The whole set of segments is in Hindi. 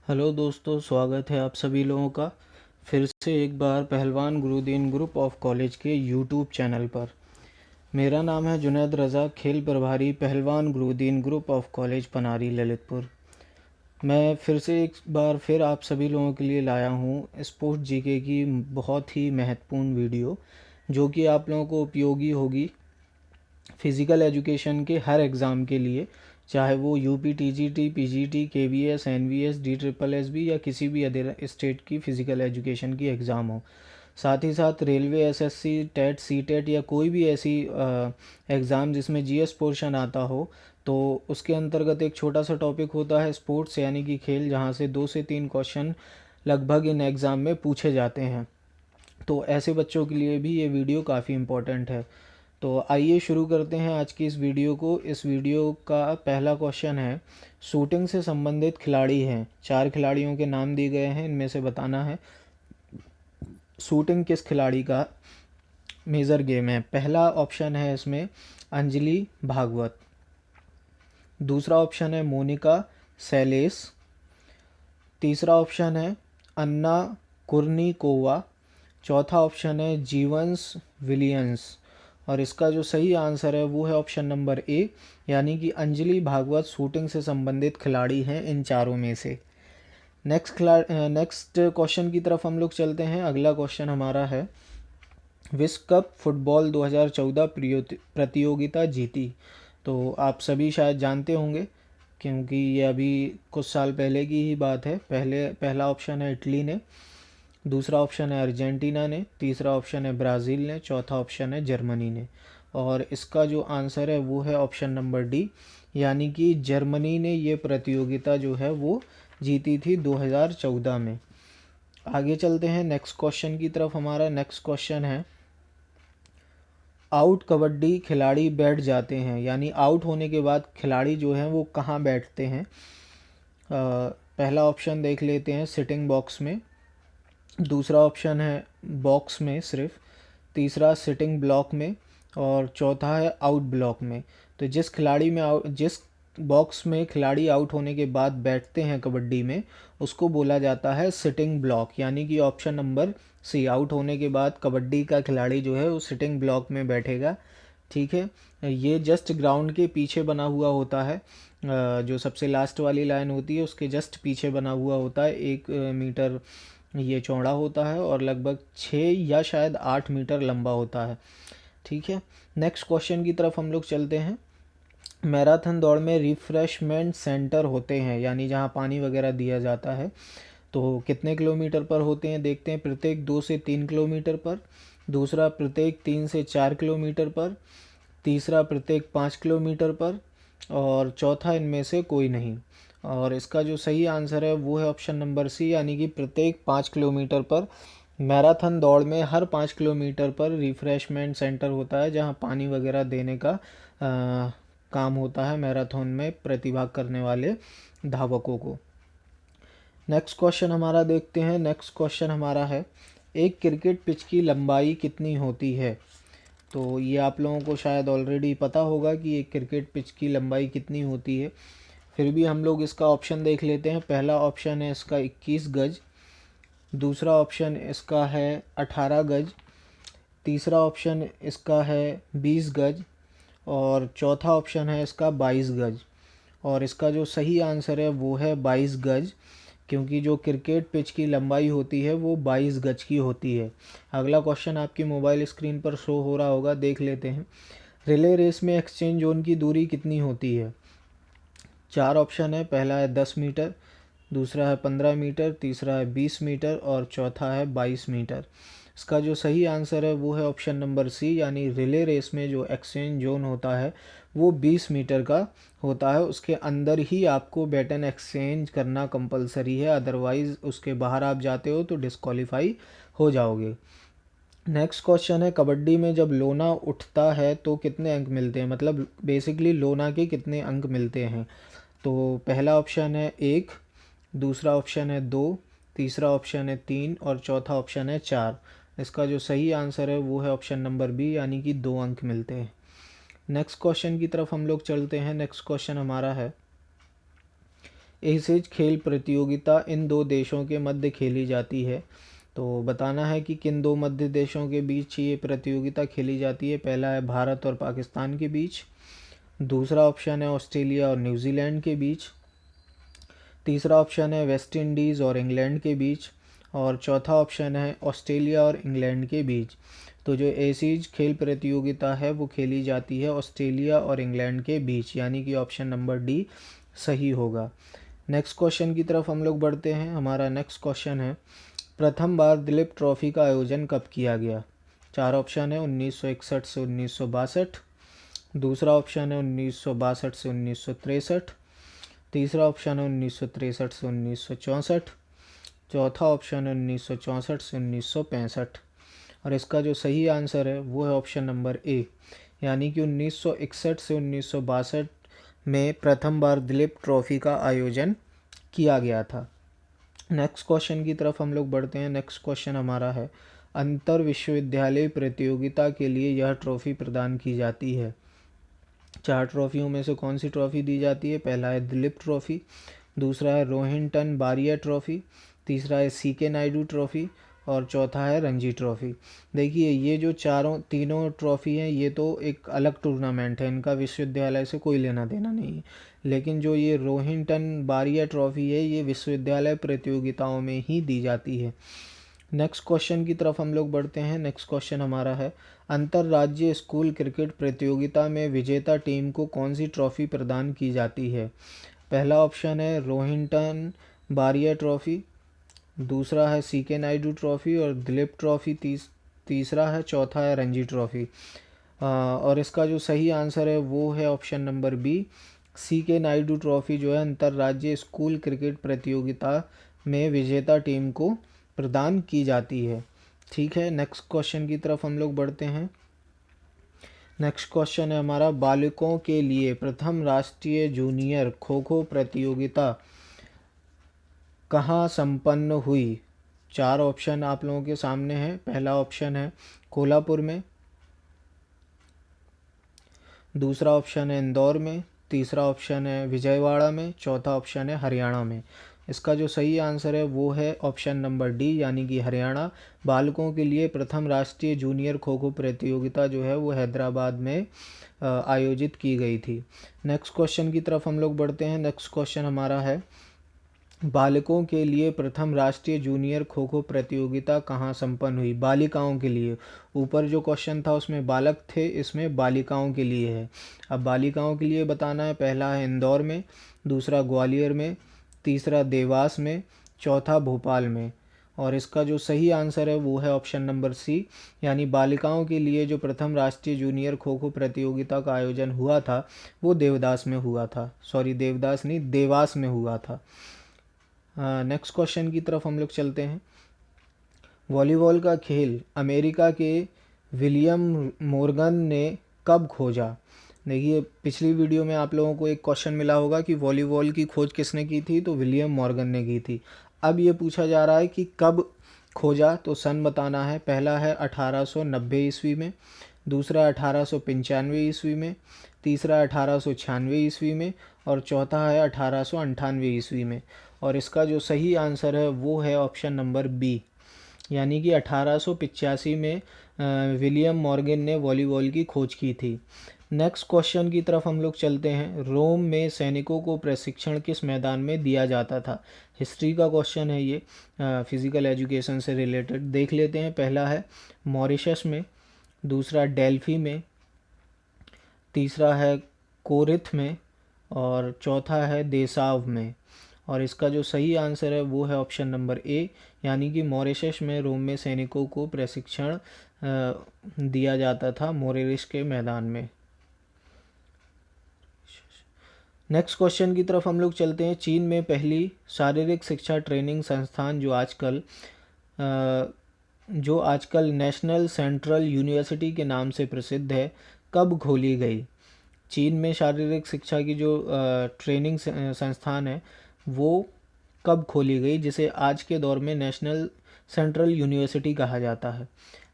हेलो दोस्तों, स्वागत है आप सभी लोगों का फिर से एक बार Pahalwan Gurudin group of college के यूट्यूब चैनल पर। मेरा नाम है जुनैद रज़ा, खेल प्रभारी Pahalwan Gurudin group of college Panari Lalitpur. मैं फिर से एक बार फिर आप सभी लोगों के लिए लाया हूँ स्पोर्ट्स जीके की बहुत ही महत्वपूर्ण वीडियो, जो कि आप लोगों को उपयोगी होगी फ़िज़िकल एजुकेशन के हर एग्ज़ाम के लिए, चाहे वो UP TGT, PGT, KVS, NVS, DSSB या किसी भी अदर स्टेट की फ़िज़िकल एजुकेशन की एग्ज़ाम हो। साथ ही साथ रेलवे, एसएससी, टेट, सीटेट या कोई भी ऐसी एग्ज़ाम जिसमें जीएस पोर्शन आता हो, तो उसके अंतर्गत एक छोटा सा टॉपिक होता है स्पोर्ट्स यानी कि खेल, जहाँ से 2 से 3 क्वेश्चन लगभग इन एग्ज़ाम में पूछे जाते हैं। तो ऐसे बच्चों के लिए भी ये वीडियो काफ़ी इम्पोर्टेंट है। तो आइए शुरू करते हैं आज की इस वीडियो को। इस वीडियो का पहला क्वेश्चन है, शूटिंग से संबंधित खिलाड़ी हैं। 4 खिलाड़ियों के नाम दिए गए हैं, इनमें से बताना है शूटिंग किस खिलाड़ी का मेजर गेम है। पहला ऑप्शन है इसमें अंजलि भागवत, दूसरा ऑप्शन है मोनिका सैलेस, तीसरा ऑप्शन है अन्ना कुर्निकोवा, चौथा ऑप्शन है जीवंस विलियंस, और इसका जो सही आंसर है वो है ऑप्शन नंबर ए, यानी कि अंजलि भागवत शूटिंग से संबंधित खिलाड़ी हैं इन चारों में से। नेक्स्ट क्वेश्चन की तरफ हम लोग चलते हैं। अगला क्वेश्चन हमारा है, विश्व कप फुटबॉल 2014 प्रतियोगिता जीती। तो आप सभी शायद जानते होंगे, क्योंकि ये अभी कुछ साल पहले की ही बात है। पहला ऑप्शन है इटली ने, दूसरा ऑप्शन है अर्जेंटीना ने, तीसरा ऑप्शन है ब्राज़ील ने, चौथा ऑप्शन है जर्मनी ने, और इसका जो आंसर है वो है ऑप्शन नंबर डी, यानी कि जर्मनी ने ये प्रतियोगिता जो है वो जीती थी 2014 में। आगे चलते हैं नेक्स्ट क्वेश्चन की तरफ। हमारा नेक्स्ट क्वेश्चन है, आउट कबड्डी खिलाड़ी बैठ जाते हैं, यानी आउट होने के बाद खिलाड़ी जो हैं वो कहाँ बैठते हैं। पहला ऑप्शन देख लेते हैं, सिटिंग बॉक्स में, दूसरा ऑप्शन है बॉक्स में सिर्फ, तीसरा सिटिंग ब्लॉक में, और चौथा है आउट ब्लॉक में। तो जिस बॉक्स में खिलाड़ी आउट होने के बाद बैठते हैं कबड्डी में, उसको बोला जाता है सिटिंग ब्लॉक, यानी कि ऑप्शन नंबर सी, आउट होने के बाद कबड्डी का खिलाड़ी जो है वो सिटिंग ब्लॉक में बैठेगा। ठीक है, ये जस्ट ग्राउंड के पीछे बना हुआ होता है, जो सबसे लास्ट वाली लाइन होती है उसके जस्ट पीछे बना हुआ होता है। 1 मीटर ये चौड़ा होता है और लगभग 6 या शायद 8 मीटर लंबा होता है। ठीक है, नेक्स्ट क्वेश्चन की तरफ हम लोग चलते हैं। मैराथन दौड़ में रिफ्रेशमेंट सेंटर होते हैं, यानी जहाँ पानी वगैरह दिया जाता है, तो कितने किलोमीटर पर होते हैं देखते हैं। प्रत्येक 2 से 3 किलोमीटर पर, दूसरा प्रत्येक 3 से 4 किलोमीटर पर, तीसरा प्रत्येक 5 किलोमीटर पर, और चौथा इनमें से कोई नहीं। और इसका जो सही आंसर है वो है ऑप्शन नंबर सी, यानी कि प्रत्येक 5 किलोमीटर पर। मैराथन दौड़ में हर 5 किलोमीटर पर रिफ्रेशमेंट सेंटर होता है, जहां पानी वगैरह देने का काम होता है मैराथन में प्रतिभाग करने वाले धावकों को। नेक्स्ट क्वेश्चन हमारा देखते हैं। नेक्स्ट क्वेश्चन हमारा है, एक क्रिकेट पिच की लंबाई कितनी होती है। तो ये आप लोगों को शायद ऑलरेडी पता होगा कि एक क्रिकेट पिच की लंबाई कितनी होती है, फिर भी हम लोग इसका ऑप्शन देख लेते हैं। पहला ऑप्शन है इसका 21 गज, दूसरा ऑप्शन इसका है 18 गज, तीसरा ऑप्शन इसका है 20 गज, और चौथा ऑप्शन है इसका 22 गज। और इसका जो सही आंसर है वो है 22 गज, क्योंकि जो क्रिकेट पिच की लंबाई होती है वो 22 गज की होती है। अगला क्वेश्चन आपकी मोबाइल स्क्रीन पर शो हो रहा होगा, देख लेते हैं। रिले रेस में एक्सचेंज जोन की दूरी कितनी होती है। 4 ऑप्शन है, पहला है 10 मीटर, दूसरा है 15 मीटर, तीसरा है 20 मीटर, और चौथा है 22 मीटर। इसका जो सही आंसर है वो है ऑप्शन नंबर सी, यानी रिले रेस में जो एक्सचेंज जोन होता है वो 20 मीटर का होता है। उसके अंदर ही आपको बैटन एक्सचेंज करना कंपलसरी है, अदरवाइज़ उसके बाहर आप जाते हो तो डिस्क्वालीफाई हो जाओगे। नेक्स्ट क्वेश्चन है, कबड्डी में जब लोना उठता है तो कितने अंक मिलते हैं, मतलब बेसिकली लोना के कितने अंक मिलते हैं। तो पहला ऑप्शन है 1, दूसरा ऑप्शन है 2, तीसरा ऑप्शन है 3, और चौथा ऑप्शन है 4। इसका जो सही आंसर है वो है ऑप्शन नंबर बी, यानी कि 2 अंक मिलते हैं। नेक्स्ट क्वेश्चन की तरफ हम लोग चलते हैं। नेक्स्ट क्वेश्चन हमारा है, एशिज खेल प्रतियोगिता इन दो देशों के मध्य खेली जाती है। तो बताना है कि किन दो मध्य देशों के बीच ये प्रतियोगिता खेली जाती है। पहला है भारत और पाकिस्तान के बीच, दूसरा ऑप्शन है ऑस्ट्रेलिया और न्यूजीलैंड के बीच, तीसरा ऑप्शन है वेस्ट इंडीज़ और इंग्लैंड के बीच, और चौथा ऑप्शन है ऑस्ट्रेलिया और इंग्लैंड के बीच। तो जो एशिज खेल प्रतियोगिता है वो खेली जाती है ऑस्ट्रेलिया और इंग्लैंड के बीच, यानी कि ऑप्शन नंबर डी सही होगा। नेक्स्ट क्वेश्चन की तरफ हम लोग बढ़ते हैं। हमारा नेक्स्ट क्वेश्चन है, प्रथम बार दिलीप ट्रॉफी का आयोजन कब किया गया? चार ऑप्शन है 1961 से 1962, दूसरा ऑप्शन है 1962 से 1963, तीसरा ऑप्शन है 1963 से 1964, चौथा ऑप्शन है 1964 से 1965। और इसका जो सही आंसर है वो है ऑप्शन नंबर ए, यानी कि 1961 से 1962 में प्रथम बार दिलीप ट्रॉफी का आयोजन किया गया था। नेक्स्ट क्वेश्चन की तरफ हम लोग बढ़ते हैं। नेक्स्ट क्वेश्चन हमारा है, अंतर विश्वविद्यालय प्रतियोगिता के लिए यह ट्रॉफी प्रदान की जाती है। चार ट्रॉफियों में से कौन सी ट्रॉफी दी जाती है? पहला है दिलीप ट्रॉफी, दूसरा है रोहिंटन बारिया ट्रॉफी, तीसरा है सीके नायडू ट्रॉफी, और चौथा है रणजी ट्रॉफी। देखिए ये जो तीनों ट्रॉफी हैं ये तो एक अलग टूर्नामेंट है, इनका विश्वविद्यालय से कोई लेना देना नहीं है। लेकिन जो ये रोहिंटन बारिया ट्रॉफी है ये विश्वविद्यालय प्रतियोगिताओं में ही दी जाती है। नेक्स्ट क्वेश्चन की तरफ हम लोग बढ़ते हैं। नेक्स्ट क्वेश्चन हमारा है, अंतर्राज्यीय स्कूल क्रिकेट प्रतियोगिता में विजेता टीम को कौन सी ट्रॉफी प्रदान की जाती है? पहला ऑप्शन है रोहिंटन बारिया ट्रॉफी, दूसरा है सीके नायडू ट्रॉफी और दिलीप ट्रॉफी तीसरा है, चौथा है रणजी ट्रॉफी। और इसका जो सही आंसर है वो है option number B, CK Naidu trophy जो है अंतर्राज्यीय स्कूल क्रिकेट प्रतियोगिता में विजेता टीम को प्रदान की जाती है। ठीक है, नेक्स्ट क्वेश्चन की तरफ हम लोग बढ़ते हैं। नेक्स्ट क्वेश्चन है हमारा, बालकों के लिए प्रथम राष्ट्रीय जूनियर खो खो प्रतियोगिता कहाँ संपन्न हुई? चार ऑप्शन आप लोगों के सामने हैं। पहला ऑप्शन है कोल्हापुर में, दूसरा ऑप्शन है इंदौर में, तीसरा ऑप्शन है विजयवाड़ा में, चौथा ऑप्शन है हरियाणा में। इसका जो सही आंसर है वो है ऑप्शन नंबर डी, यानी कि हरियाणा। बालकों के लिए प्रथम राष्ट्रीय जूनियर खो खो प्रतियोगिता जो है वो हैदराबाद में आयोजित की गई थी। नेक्स्ट क्वेश्चन की तरफ हम लोग बढ़ते हैं। नेक्स्ट क्वेश्चन हमारा है, बालकों के लिए प्रथम राष्ट्रीय जूनियर खो खो प्रतियोगिता कहाँ संपन्न हुई? बालिकाओं के लिए, ऊपर जो क्वेश्चन था उसमें बालक थे, इसमें बालिकाओं के लिए है। अब बालिकाओं के लिए बताना है, पहला है इंदौर में, दूसरा ग्वालियर में, तीसरा देवास में, चौथा भोपाल में। और इसका जो सही आंसर है वो है ऑप्शन नंबर सी, यानी बालिकाओं के लिए जो प्रथम राष्ट्रीय जूनियर खो खो प्रतियोगिता का आयोजन हुआ था वो देवदास में हुआ था। सॉरी, देवदास नहीं, देवास में हुआ था। नेक्स्ट क्वेश्चन की तरफ हम लोग चलते हैं। वॉलीबॉल का खेल अमेरिका के विलियम मॉर्गन ने कब खोजा? देखिए पिछली वीडियो में आप लोगों को एक क्वेश्चन मिला होगा कि वॉलीबॉल की खोज किसने की थी, तो विलियम मॉर्गन ने की थी। अब ये पूछा जा रहा है कि कब खोजा, तो सन बताना है। पहला है 1890 ईस्वी में, दूसरा 1895 ईस्वी में, तीसरा 1896 ईस्वी में, और चौथा है 1898 ईस्वी में। और इसका जो सही आंसर है वो है ऑप्शन नंबर बी, यानी कि 1885 में विलियम मॉर्गन ने वॉलीबॉल की खोज की थी। नेक्स्ट क्वेश्चन की तरफ हम लोग चलते हैं। रोम में सैनिकों को प्रशिक्षण किस मैदान में दिया जाता था? हिस्ट्री का क्वेश्चन है ये, फिज़िकल एजुकेशन से रिलेटेड। देख लेते हैं। पहला है मॉरिशस में, दूसरा डेल्फी में, तीसरा है कोरिथ में, और चौथा है देसाव में। और इसका जो सही आंसर है वो है ऑप्शन नंबर ए, यानी कि मॉरिशस में रोम में सैनिकों को प्रशिक्षण दिया जाता था मोरेरिस के मैदान में। नेक्स्ट क्वेश्चन की तरफ हम लोग चलते हैं। चीन में पहली शारीरिक शिक्षा ट्रेनिंग संस्थान जो आजकल नेशनल सेंट्रल यूनिवर्सिटी के नाम से प्रसिद्ध है, कब खोली गई? चीन में शारीरिक शिक्षा की जो ट्रेनिंग संस्थान है वो कब खोली गई, जिसे आज के दौर में नेशनल सेंट्रल यूनिवर्सिटी कहा जाता है?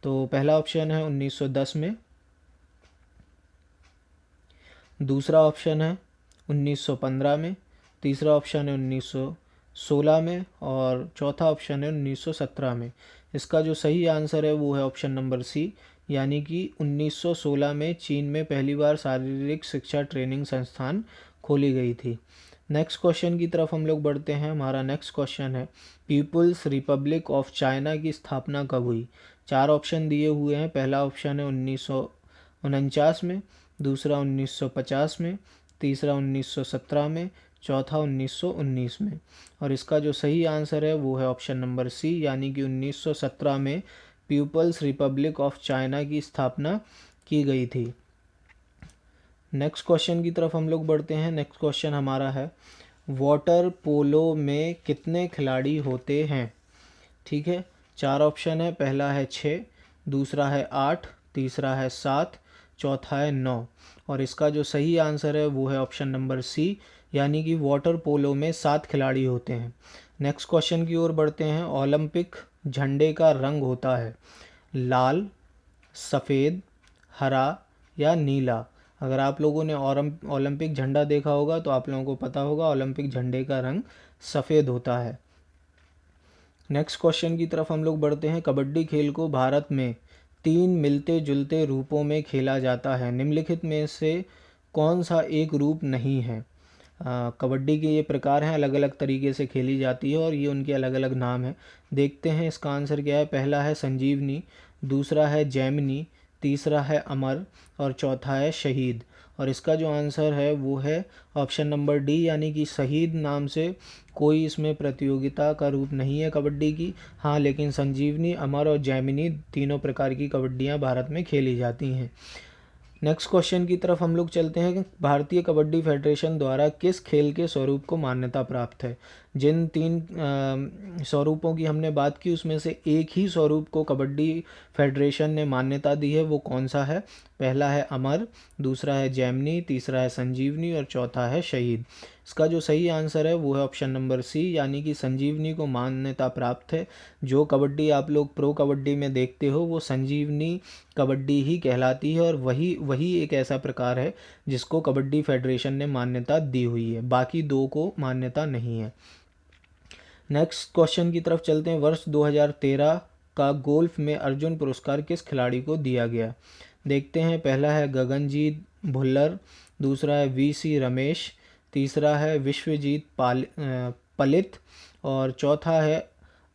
तो पहला ऑप्शन है 1910 में, दूसरा ऑप्शन है 1915 में, तीसरा ऑप्शन है 1916 में और चौथा ऑप्शन है 1917 में। इसका जो सही आंसर है वो है ऑप्शन नंबर सी, यानी कि 1916 में चीन में पहली बार शारीरिक शिक्षा ट्रेनिंग संस्थान खोली गई थी। नेक्स्ट क्वेश्चन की तरफ हम लोग बढ़ते हैं। हमारा नेक्स्ट क्वेश्चन है, पीपुल्स रिपब्लिक ऑफ चाइना की स्थापना कब हुई? 4 ऑप्शन दिए हुए हैं। पहला ऑप्शन है 1949 में, दूसरा 1950 में, तीसरा 1917 में, चौथा 1919 में। और इसका जो सही आंसर है वो है ऑप्शन नंबर सी, यानी कि 1917 में पीपल्स रिपब्लिक ऑफ चाइना की स्थापना की गई थी। नेक्स्ट क्वेश्चन की तरफ हम लोग बढ़ते हैं। नेक्स्ट क्वेश्चन हमारा है, वाटर पोलो में कितने खिलाड़ी होते हैं? ठीक है, 4 ऑप्शन है। पहला है 6, दूसरा है 8, तीसरा है 7, चौथा है 9। और इसका जो सही आंसर है वो है ऑप्शन नंबर सी, यानी कि वाटर पोलो में 7 खिलाड़ी होते हैं। नेक्स्ट क्वेश्चन की ओर बढ़ते हैं। ओलंपिक झंडे का रंग होता है लाल, सफ़ेद, हरा या नीला? अगर आप लोगों ने ओलंपिक झंडा देखा होगा तो आप लोगों को पता होगा ओलंपिक झंडे का रंग सफ़ेद होता है। नेक्स्ट क्वेश्चन की तरफ हम लोग बढ़ते हैं। कबड्डी खेल को भारत में 3 मिलते जुलते रूपों में खेला जाता है, निम्नलिखित में से कौन सा एक रूप नहीं है? कबड्डी के ये प्रकार हैं, अलग अलग तरीके से खेली जाती है और ये उनके अलग अलग नाम हैं। देखते हैं इसका आंसर क्या है। पहला है संजीवनी, दूसरा है जैमिनी, तीसरा है अमर और चौथा है शहीद। और इसका जो आंसर है वो है ऑप्शन नंबर डी, यानी कि शहीद नाम से कोई इसमें प्रतियोगिता का रूप नहीं है कबड्डी की। हाँ, लेकिन संजीवनी, अमर और जैमिनी तीनों प्रकार की कबड्डियाँ भारत में खेली जाती हैं। नेक्स्ट क्वेश्चन की तरफ हम लोग चलते हैं कि भारतीय कबड्डी फेडरेशन द्वारा किस खेल के स्वरूप को मान्यता प्राप्त है? जिन 3 स्वरूपों की हमने बात की उसमें से एक ही स्वरूप को कबड्डी फेडरेशन ने मान्यता दी है, वो कौन सा है? पहला है अमर, दूसरा है जैमिनी, तीसरा है संजीवनी और चौथा है शहीद। इसका जो सही आंसर है वो है ऑप्शन नंबर सी, यानी कि संजीवनी को मान्यता प्राप्त है। जो कबड्डी आप लोग प्रो कबड्डी में देखते हो वो संजीवनी कबड्डी ही कहलाती है और वही एक ऐसा प्रकार है जिसको कबड्डी फेडरेशन ने मान्यता दी हुई है, बाकी 2 को मान्यता नहीं है। नेक्स्ट क्वेश्चन की तरफ चलते हैं। वर्ष 2013 का गोल्फ में अर्जुन पुरस्कार किस खिलाड़ी को दिया गया? देखते हैं। पहला है गगनजीत भुल्लर, दूसरा है वीसी रमेश, तीसरा है विश्वजीत पलित और चौथा है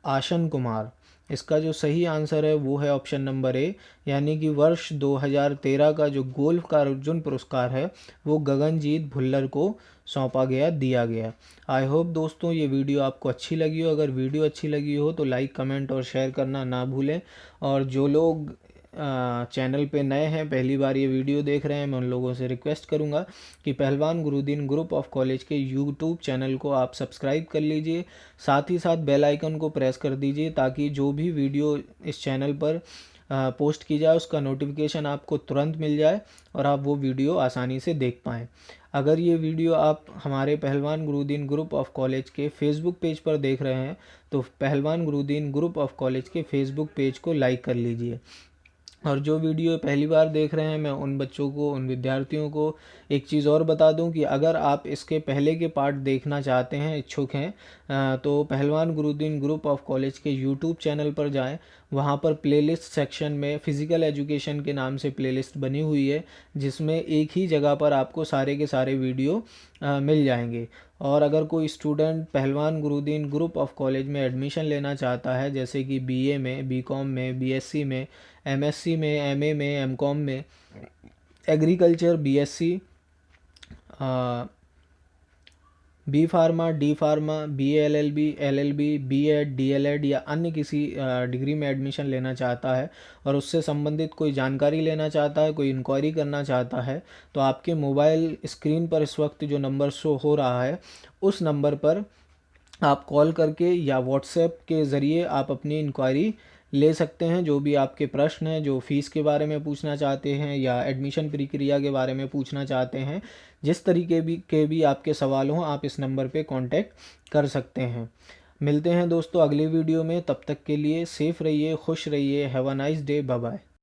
आशन कुमार। इसका जो सही आंसर है वो है ऑप्शन नंबर ए, यानी कि वर्ष 2013 का जो गोल्फ का अर्जुन पुरस्कार है वो गगनजीत भुल्लर को सौंपा गया, दिया गया। आई होप दोस्तों ये वीडियो आपको अच्छी लगी हो। अगर वीडियो अच्छी लगी हो तो लाइक, कमेंट और शेयर करना ना भूलें। और जो लोग चैनल पे नए हैं, पहली बार ये वीडियो देख रहे हैं, मैं उन लोगों से रिक्वेस्ट करूंगा कि पहलवान गुरुदीन ग्रुप ऑफ कॉलेज के यूट्यूब चैनल को आप सब्सक्राइब कर लीजिए, साथ ही साथ बेल आइकन को प्रेस कर दीजिए ताकि जो भी वीडियो इस चैनल पर पोस्ट की जाए उसका नोटिफिकेशन आपको तुरंत मिल जाए और आप वो वीडियो आसानी से देख पाएँ। अगर ये वीडियो आप हमारे पहलवान गुरुदीन ग्रुप ऑफ कॉलेज के फेसबुक पेज पर देख रहे हैं तो पहलवान गुरुदीन ग्रुप ऑफ कॉलेज के फेसबुक पेज को लाइक कर लीजिए। और जो वीडियो पहली बार देख रहे हैं, मैं उन बच्चों को, उन विद्यार्थियों को एक चीज़ और बता दूं कि अगर आप इसके पहले के पार्ट देखना चाहते हैं, इच्छुक हैं, तो पहलवान गुरुदीन ग्रुप ऑफ कॉलेज के यूट्यूब चैनल पर जाएं। वहां पर प्लेलिस्ट सेक्शन में फिज़िकल एजुकेशन के नाम से प्लेलिस्ट बनी हुई है जिसमें एक ही जगह पर आपको सारे के सारे वीडियो मिल जाएंगे। और अगर कोई स्टूडेंट पहलवान गुरुदीन ग्रुप ऑफ कॉलेज में एडमिशन लेना चाहता है, जैसे कि बीए में, बीकॉम में, बीएससी में, एमएससी में, एमए में, एमकॉम में, agriculture, BSc, B pharma, D pharma, BLLB, LLB, BEd, DElEd या अन्य किसी डिग्री में एडमिशन लेना चाहता है और उससे संबंधित कोई जानकारी लेना चाहता है, कोई इंक्वायरी करना चाहता है, तो आपके मोबाइल स्क्रीन पर इस वक्त जो नंबर शो हो रहा है उस नंबर पर आप कॉल करके या व्हाट्सएप के ज़रिए आप अपनी इंक्वायरी ले सकते हैं। जो भी आपके प्रश्न हैं, जो फ़ीस के बारे में पूछना चाहते हैं या एडमिशन प्रक्रिया के बारे में पूछना चाहते हैं, जिस तरीके के भी आपके सवाल हों, आप इस नंबर पे कांटेक्ट कर सकते हैं। मिलते हैं दोस्तों अगली वीडियो में, तब तक के लिए सेफ़ रहिए, खुश रहिए। Have a nice day, bye bye.